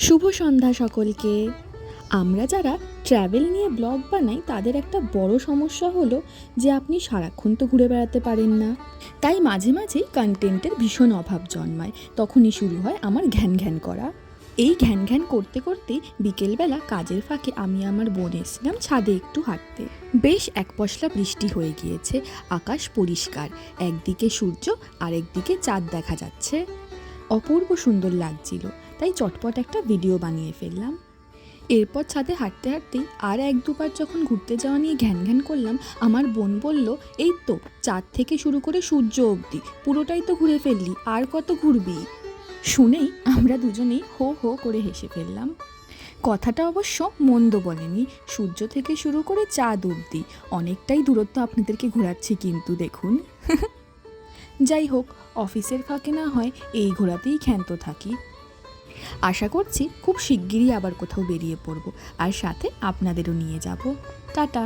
শুভ সন্ধ্যা সকলকে। আমরা যারা ট্র্যাভেল নিয়ে ব্লগ বানাই তাদের একটা বড় সমস্যা হলো যে আপনি সারাক্ষণ তো ঘুরে বেড়াতে পারেন না, তাই মাঝে মাঝেই কন্টেন্টের ভীষণ অভাব জন্মায়। তখনই শুরু হয় আমার ঘ্যান ঘ্যান করা। এই ঘ্যান ঘ্যান করতে করতেই বিকেলবেলা কাজের ফাঁকে আমি আমার বোন এসেছিলাম ছাদে একটু হাঁটতে। বেশ এক পশলা বৃষ্টি হয়ে গিয়েছে, আকাশ পরিষ্কার, একদিকে সূর্য আর একদিকে চাঁদ দেখা যাচ্ছে। অপূর্ব সুন্দর লাগছিল, তাই চটপট একটা ভিডিও বানিয়ে ফেললাম। এরপর ছাদে হাঁটতে হাঁটতেই আর এক দুবার যখন ঘুরতে যাওয়া নিয়ে ঘ্যান ঘ্যান করলাম, আমার বোন বলল, এই তো চাঁদ থেকে শুরু করে সূর্য অবধি পুরোটাই তো ঘুরে ফেললি, আর কত ঘুরবি? শুনেই আমরা দুজনেই হো হো করে হেসে ফেললাম। কথাটা অবশ্য মন্দ বলেনি, সূর্য থেকে শুরু করে চাঁদ অবধি অনেকটাই দূরত্ব আপনাদেরকে ঘোরাচ্ছি কিন্তু দেখুন। যাই হোক, অফিসের ফাঁকে না হয় এই ঘোরাতেই ক্ষান্ত থাকি। আশা করছি খুব শিগগিরই আবার কোথাও বেরিয়ে পড়ব, আর সাথে আপনাদেরও নিয়ে যাব। টাটা।